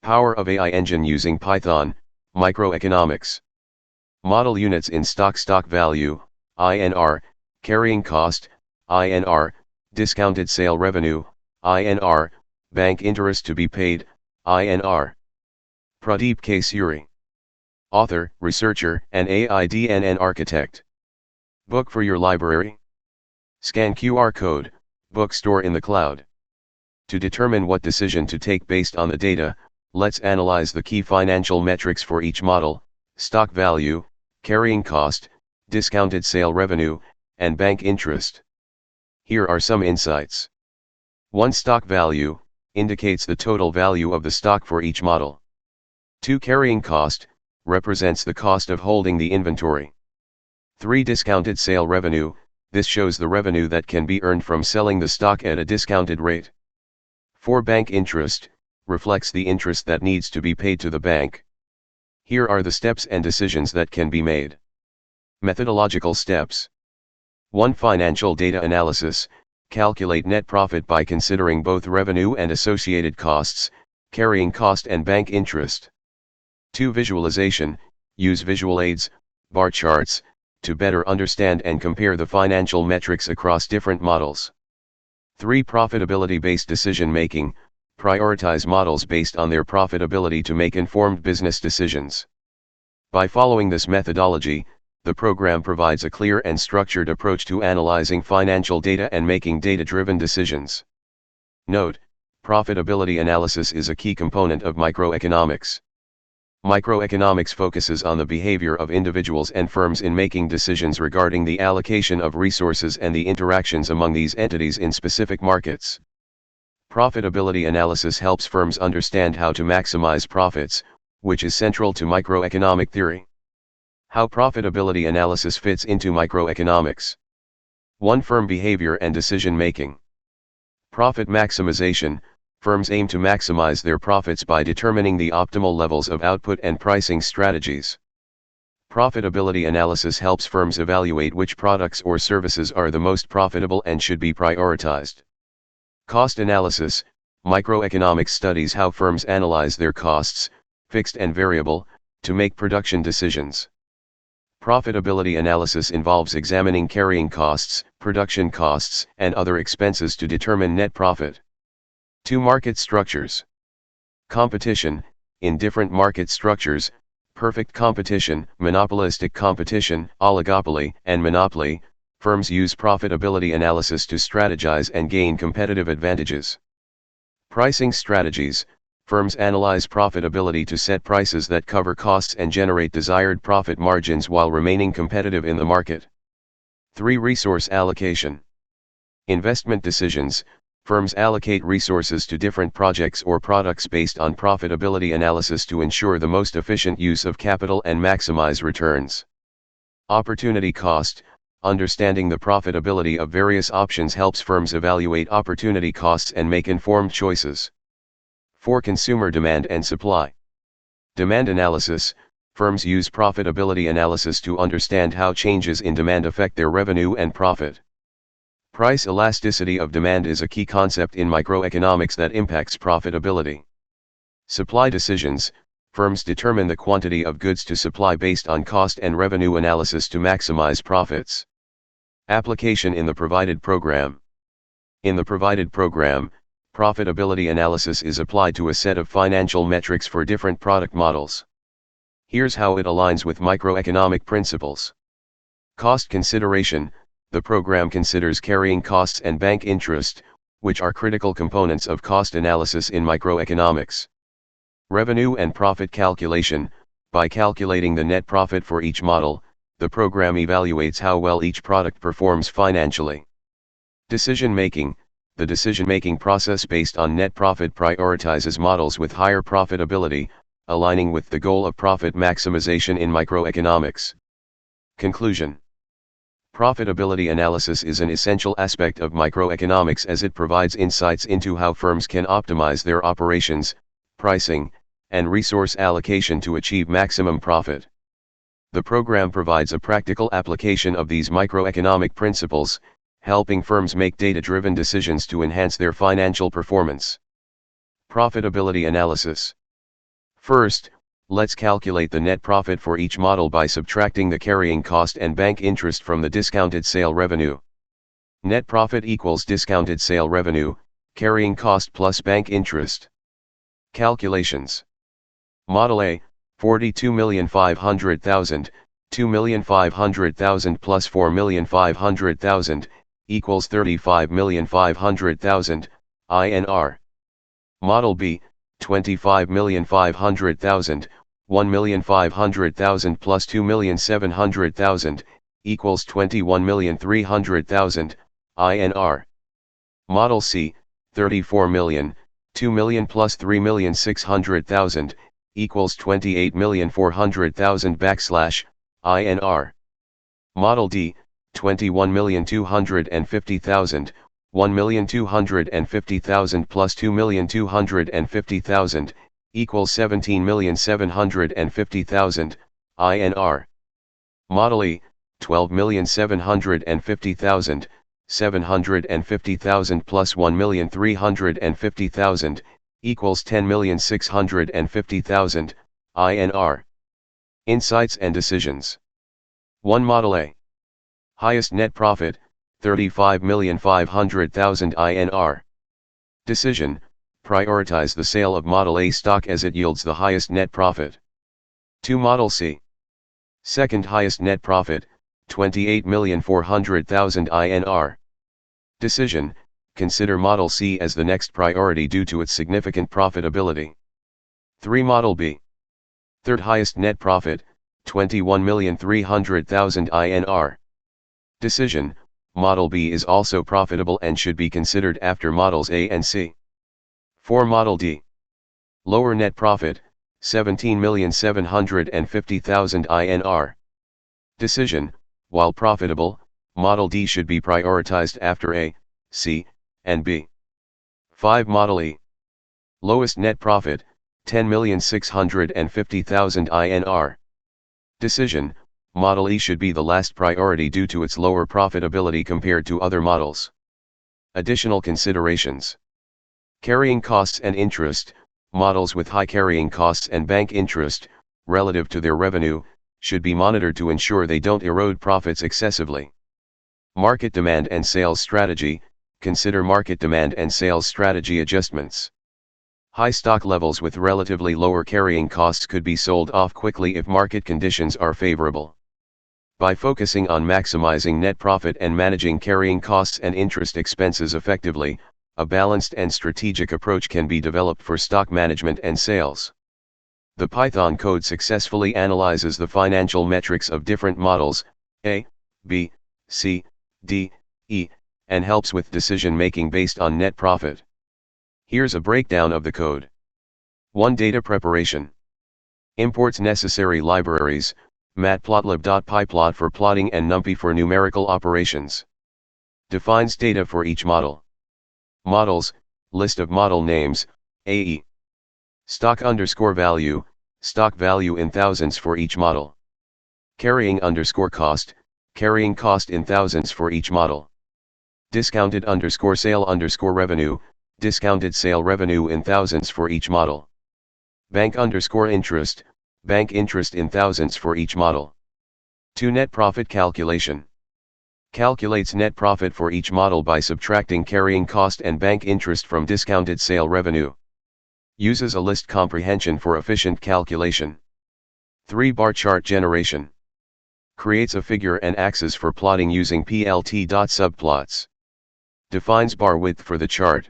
Power of AI engine using Python, Microeconomics. Model units in stock value, INR, carrying cost, INR, discounted sale revenue, INR, bank interest to be paid, INR. Pradeep K. Suri. Author, researcher, and AIDNN architect. Book for your library. Scan QR code, bookstore in the cloud. To determine what decision to take based on the data, let's analyze the key financial metrics for each model: stock value, carrying cost, discounted sale revenue, and bank interest. Here are some insights. 1. Stock value indicates the total value of the stock for each model. 2. Carrying cost represents the cost of holding the inventory. 3. Discounted sale revenue, this shows the revenue that can be earned from selling the stock at a discounted rate. 4. Bank interest reflects the interest that needs to be paid to the bank. Here are the steps and decisions that can be made. Methodological steps. 1. Financial data analysis. Calculate net profit by considering both revenue and associated costs, carrying cost and bank interest. 2. Visualization. Use visual aids, bar charts, to better understand and compare the financial metrics across different models. 3. Profitability-based decision-making. Prioritize models based on their profitability to make informed business decisions. By following this methodology, the program provides a clear and structured approach to analyzing financial data and making data-driven decisions. Note: profitability analysis is a key component of microeconomics. Microeconomics focuses on the behavior of individuals and firms in making decisions regarding the allocation of resources and the interactions among these entities in specific markets. Profitability analysis helps firms understand how to maximize profits, which is central to microeconomic theory. How profitability analysis fits into microeconomics. 1. Firm behavior and decision making. Profit maximization. Firms aim to maximize their profits by determining the optimal levels of output and pricing strategies. Profitability analysis helps firms evaluate which products or services are the most profitable and should be prioritized. Cost analysis. Microeconomics studies how firms analyze their costs, fixed and variable, to make production decisions. Profitability analysis involves examining carrying costs, production costs, and other expenses to determine net profit. 2. Market structures. Competition. In different market structures, perfect competition, monopolistic competition, oligopoly, and monopoly, firms use profitability analysis to strategize and gain competitive advantages. Pricing strategies. Firms analyze profitability to set prices that cover costs and generate desired profit margins while remaining competitive in the market. 3. Resource allocation. Investment decisions. Firms allocate resources to different projects or products based on profitability analysis to ensure the most efficient use of capital and maximize returns. Opportunity cost. Understanding the profitability of various options helps firms evaluate opportunity costs and make informed choices. 4. Consumer demand and supply. Demand analysis. Firms use profitability analysis to understand how changes in demand affect their revenue and profit. Price elasticity of demand is a key concept in microeconomics that impacts profitability. Supply decisions. Firms determine the quantity of goods to supply based on cost and revenue analysis to maximize profits. Application in the provided program. In the provided program, profitability analysis is applied to a set of financial metrics for different product models. Here's how it aligns with microeconomic principles. Cost consideration. The program considers carrying costs and bank interest, which are critical components of cost analysis in microeconomics. Revenue and profit calculation. By calculating the net profit for each model, the program evaluates how well each product performs financially. Decision making. The decision-making process based on net profit prioritizes models with higher profitability, aligning with the goal of profit maximization in microeconomics. Conclusion. Profitability analysis is an essential aspect of microeconomics as it provides insights into how firms can optimize their operations, pricing, and resource allocation to achieve maximum profit. The program provides a practical application of these microeconomic principles, helping firms make data-driven decisions to enhance their financial performance. Profitability analysis. First, let's calculate the net profit for each model by subtracting the carrying cost and bank interest from the discounted sale revenue. Net profit equals discounted sale revenue, carrying cost plus bank interest. Calculations. Model A, 42,500,000, 2,500,000 plus 4,500,000, equals 35,500,000, INR. Model B, 25,500,000, 1,500,000 plus 2,700,000, equals 21,300,000, INR. Model C, 34 million, 2 million plus 3,600,000, equals 28,400,000 INR. Model D, 21,250,000, 1,250,000 plus 2,250,000, equals 17,750,000 INR. Model E, 12,750,000, 750,000 plus 1,350,000, equals 10,650,000 INR. Insights and decisions. 1. Model A. Highest net profit, 35,500,000 INR. Decision, prioritize the sale of Model A stock as it yields the highest net profit. 2. Model C. Second highest net profit, 28,400,000 INR. Decision, consider Model C as the next priority due to its significant profitability. 3. Model B. Third highest net profit, 21,300,000 INR. Decision, Model B is also profitable and should be considered after Models A and C. 4. Model D. Lower net profit, 17,750,000 INR. Decision, while profitable, Model D should be prioritized after A, C, and B. 5. Model E. Lowest net profit, 10,650,000 INR. Decision, Model E should be the last priority due to its lower profitability compared to other models. Additional considerations. Carrying costs and interest. Models with high carrying costs and bank interest, relative to their revenue, should be monitored to ensure they don't erode profits excessively. Market demand and sales strategy. Consider market demand and sales strategy adjustments. High stock levels with relatively lower carrying costs could be sold off quickly if market conditions are favorable. By focusing on maximizing net profit and managing carrying costs and interest expenses effectively, a balanced and strategic approach can be developed for stock management and sales. The Python code successfully analyzes the financial metrics of different models, A, B, C, D, E, and helps with decision making based on net profit. Here's a breakdown of the code. 1. Data preparation. Imports necessary libraries, matplotlib.pyplot for plotting and numpy for numerical operations. Defines data for each model. Models, list of model names, AE. Stock_value, stock value in thousands for each model. Carrying_cost, carrying cost in thousands for each model. Discounted_sale_revenue, discounted sale revenue in thousands for each model. Bank_interest, bank interest in thousands for each model. 2. Net profit calculation. Calculates net profit for each model by subtracting carrying cost and bank interest from discounted sale revenue. Uses a list comprehension for efficient calculation. 3. Bar chart generation. Creates a figure and axis for plotting using plt.subplots. Defines bar width for the chart.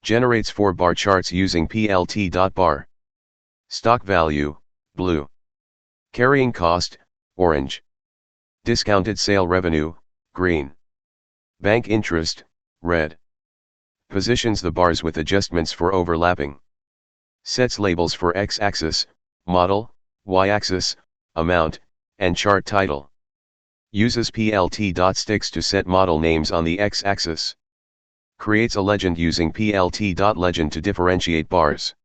Generates 4 bar charts using plt.bar. Stock value, blue. Carrying cost, orange. Discounted sale revenue, green. Bank interest, red. Positions the bars with adjustments for overlapping. Sets labels for x-axis, model, y-axis, amount, and chart title. Uses plt.sticks to set model names on the x-axis. Creates a legend using plt.legend to differentiate bars.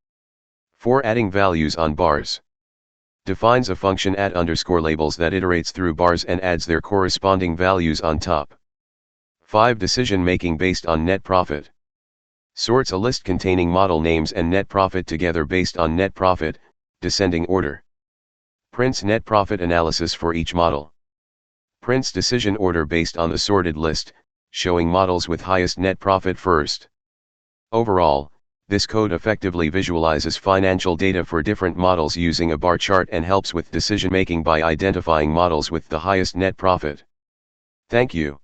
4. Adding values on bars. Defines a function add_labels that iterates through bars and adds their corresponding values on top. 5. Decision making based on net profit. Sorts a list containing model names and net profit together based on net profit, descending order. Prints net profit analysis for each model. Prints decision order based on the sorted list, showing models with highest net profit first. Overall, this code effectively visualizes financial data for different models using a bar chart and helps with decision making by identifying models with the highest net profit. Thank you.